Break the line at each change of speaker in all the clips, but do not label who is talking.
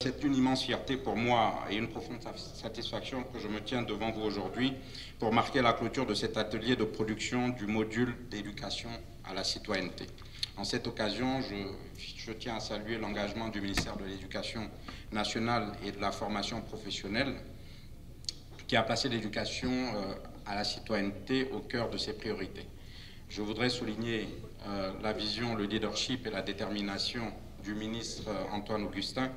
C'est une immense fierté pour moi et une profonde satisfaction que je me tiens devant vous aujourd'hui pour marquer la clôture de cet atelier de production du module d'éducation à la citoyenneté. En cette occasion, je tiens à saluer l'engagement du ministère de l'Éducation nationale et de la formation professionnelle qui a placé l'éducation à la citoyenneté au cœur de ses priorités. Je voudrais souligner la vision, le leadership et la détermination du ministre Antoine Augustin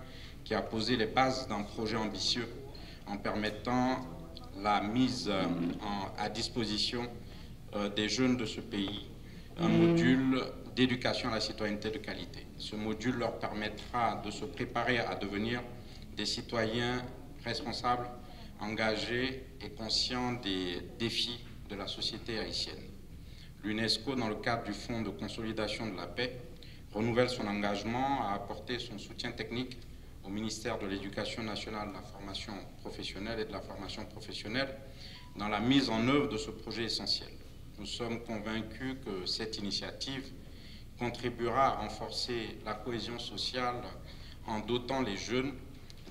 qui a posé les bases d'un projet ambitieux en permettant la mise à disposition des jeunes de ce pays un module d'éducation à la citoyenneté de qualité. Ce module leur permettra de se préparer à devenir des citoyens responsables, engagés et conscients des défis de la société haïtienne. L'UNESCO, dans le cadre du Fonds de consolidation de la paix, renouvelle son engagement à apporter son soutien technique au ministère de l'Éducation nationale, de la formation professionnelle et de la formation professionnelle dans la mise en œuvre de ce projet essentiel. Nous sommes convaincus que cette initiative contribuera à renforcer la cohésion sociale en dotant les jeunes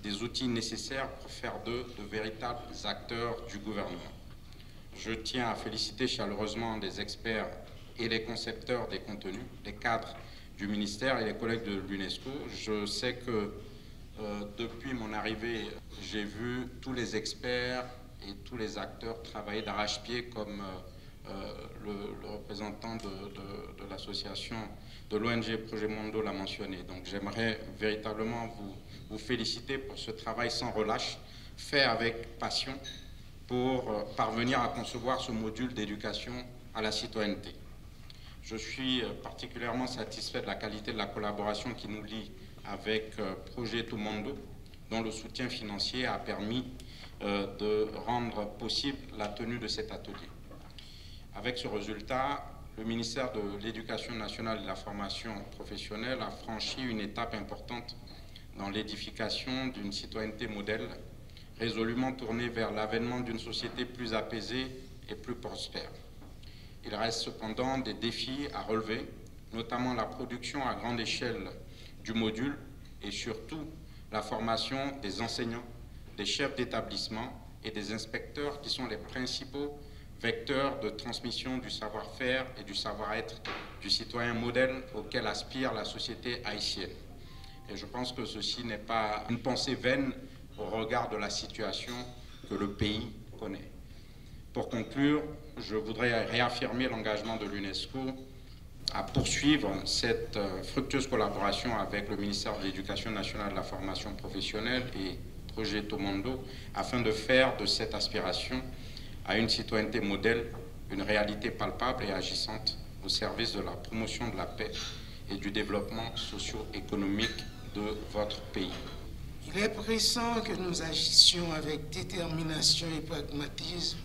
des outils nécessaires pour faire d'eux de véritables acteurs du gouvernement. Je tiens à féliciter chaleureusement les experts et les concepteurs des contenus, les cadres du ministère et les collègues de l'UNESCO. Je sais que depuis mon arrivée, j'ai vu tous les experts et tous les acteurs travailler d'arrache-pied comme le représentant de l'association de l'ONG Projet Mondo l'a mentionné. Donc j'aimerais véritablement vous féliciter pour ce travail sans relâche, fait avec passion pour parvenir à concevoir ce module d'éducation à la citoyenneté. Je suis particulièrement satisfait de la qualité de la collaboration qui nous lie avec Projet Mondo, dont le soutien financier a permis de rendre possible la tenue de cet atelier. Avec ce résultat, le ministère de l'Éducation nationale et de la formation professionnelle a franchi une étape importante dans l'édification d'une citoyenneté modèle, résolument tournée vers l'avènement d'une société plus apaisée et plus prospère. Il reste cependant des défis à relever, notamment la production à grande échelle du module et surtout la formation des enseignants, des chefs d'établissement et des inspecteurs qui sont les principaux vecteurs de transmission du savoir-faire et du savoir-être du citoyen modèle auquel aspire la société haïtienne. Et je pense que ceci n'est pas une pensée vaine au regard de la situation que le pays connaît. Pour conclure, je voudrais réaffirmer l'engagement de l'UNESCO à poursuivre cette fructueuse collaboration avec le ministère de l'Éducation nationale et de la formation professionnelle et Projet Mondo afin de faire de cette aspiration à une citoyenneté modèle une réalité palpable et agissante au service de la promotion de la paix et du développement socio-économique de votre pays.
Il est pressant que nous agissions avec détermination et pragmatisme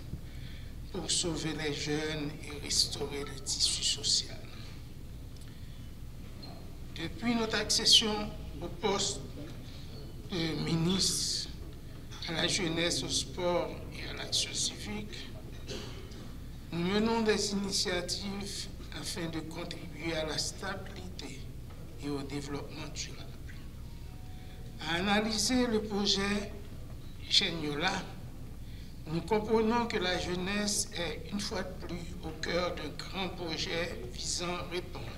pour sauver les jeunes et restaurer le tissu social. Depuis notre accession au poste de ministre à la jeunesse, au sport et à l'action civique, nous menons des initiatives afin de contribuer à la stabilité et au développement durable. À analyser le projet Geniola, nous comprenons que la jeunesse est une fois de plus au cœur d'un grand projet visant à répondre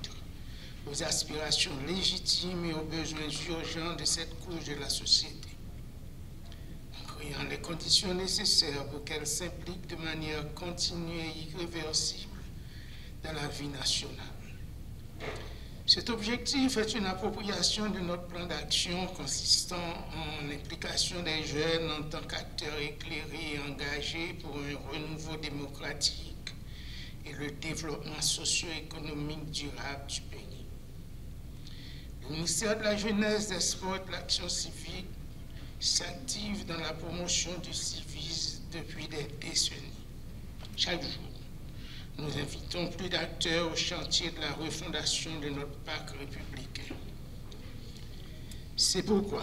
aux aspirations légitimes et aux besoins urgents de cette couche de la société, en créant les conditions nécessaires pour qu'elle s'implique de manière continue et irréversible dans la vie nationale. Cet objectif est une appropriation de notre plan d'action consistant en l'implication des jeunes en tant qu'acteurs éclairés et engagés pour un renouveau démocratique et le développement socio-économique durable du pays. Le ministère de la Jeunesse, des Sports et de l'Action civique s'active dans la promotion du civisme depuis des décennies. Chaque jour, nous invitons plus d'acteurs au chantier de la refondation de notre parc républicain. C'est pourquoi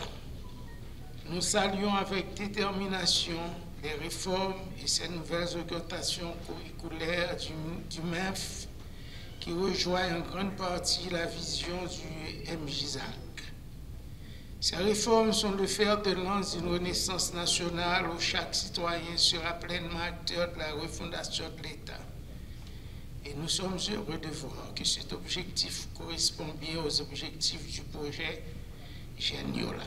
nous saluons avec détermination les réformes et ces nouvelles orientations curriculaires du MEF qui rejoignent en grande partie la vision du MJSAC. Ces réformes sont le fer de lance d'une renaissance nationale où chaque citoyen sera pleinement acteur de la refondation de l'État. Et nous sommes heureux de voir que cet objectif correspond bien aux objectifs du projet Geniola.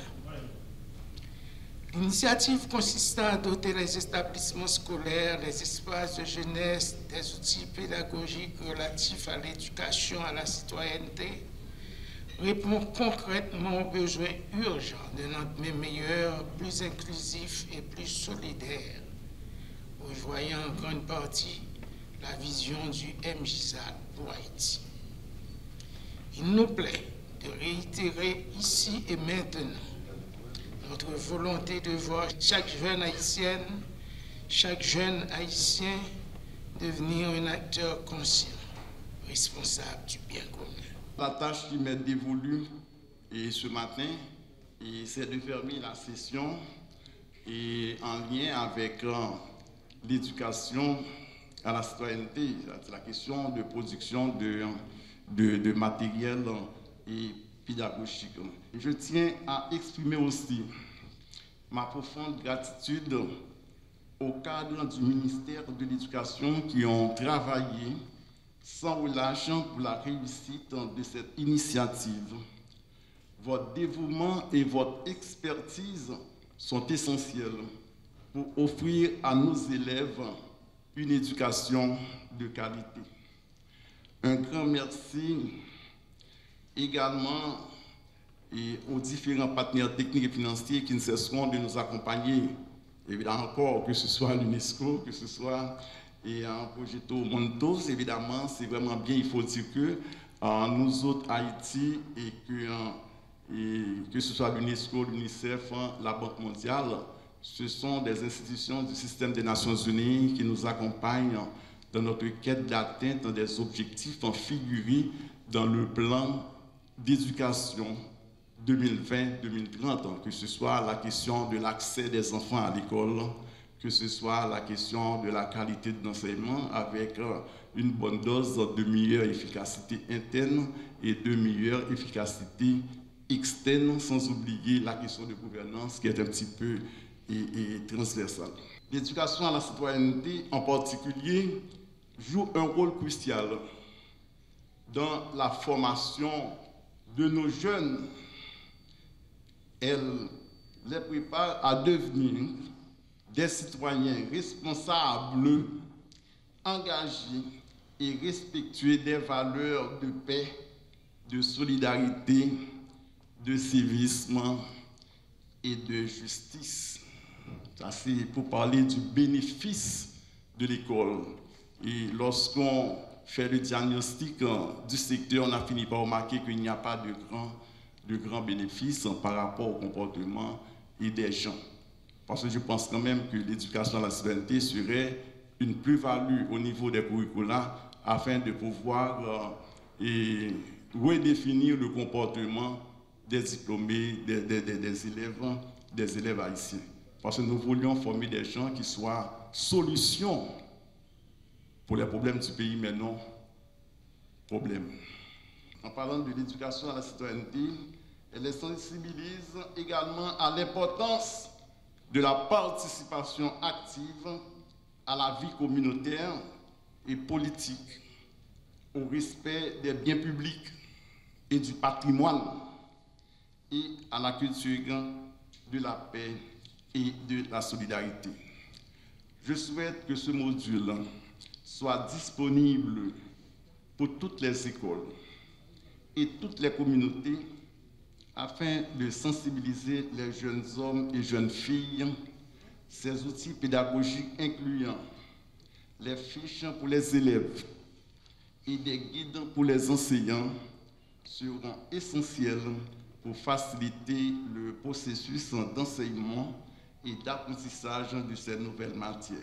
L'initiative consistant à doter les établissements scolaires, les espaces de jeunesse, des outils pédagogiques relatifs à l'éducation à la citoyenneté répond concrètement aux besoins urgents d'un lendemain meilleur, plus inclusif et plus solidaire, rejoignant en grande partie la vision du MJSAD pour Haïti. Il nous plaît de réitérer ici et maintenant notre volonté de voir chaque jeune haïtienne, chaque jeune haïtien devenir un acteur conscient, responsable du bien commun.
La tâche qui m'est dévolue ce matin, c'est de fermer la session et en lien avec l'éducation à la citoyenneté, la question de production de matériel et pédagogique. Je tiens à exprimer aussi ma profonde gratitude au cadre du ministère de l'Éducation qui ont travaillé sans relâche pour la réussite de cette initiative. Votre dévouement et votre expertise sont essentiels pour offrir à nos élèves une éducation de qualité. Un grand merci également aux différents partenaires techniques et financiers qui ne cesseront de nous accompagner, évidemment encore, que ce soit l'UNESCO, que ce soit un Progetto Mondos, évidemment, c'est vraiment bien, il faut dire que nous autres, Haïti, et que ce soit l'UNESCO, l'UNICEF, la Banque mondiale, ce sont des institutions du système des Nations Unies qui nous accompagnent dans notre quête d'atteinte des objectifs figurés dans le plan d'éducation 2020-2030, que ce soit la question de l'accès des enfants à l'école, que ce soit la question de la qualité de l'enseignement avec une bonne dose de meilleure efficacité interne et de meilleure efficacité externe, sans oublier la question de gouvernance qui est un petit peu transversale. L'éducation à la citoyenneté en particulier joue un rôle crucial dans la formation de nos jeunes. Elle les prépare à devenir des citoyens responsables, engagés et respectueux des valeurs de paix, de solidarité, de civisme et de justice. Ça, c'est pour parler du bénéfice de l'école. Et lorsqu'on fait le diagnostic du secteur, on a fini par remarquer qu'il n'y a pas de grands bénéfices par rapport au comportement et des gens. Parce que je pense quand même que l'éducation à la citoyenneté serait une plus-value au niveau des curricula afin de pouvoir redéfinir le comportement des diplômés, des élèves haïtiens. Parce que nous voulions former des gens qui soient solutions pour les problèmes du pays, mais non problèmes. En parlant de l'éducation à la citoyenneté, elle les sensibilise également à l'importance de la participation active à la vie communautaire et politique, au respect des biens publics et du patrimoine, et à la culture de la paix et de la solidarité. Je souhaite que ce module soit disponible pour toutes les écoles et toutes les communautés afin de sensibiliser les jeunes hommes et jeunes filles. Ces outils pédagogiques incluant les fiches pour les élèves et des guides pour les enseignants seront essentiels pour faciliter le processus d'enseignement et d'apprentissage de ces nouvelles matières.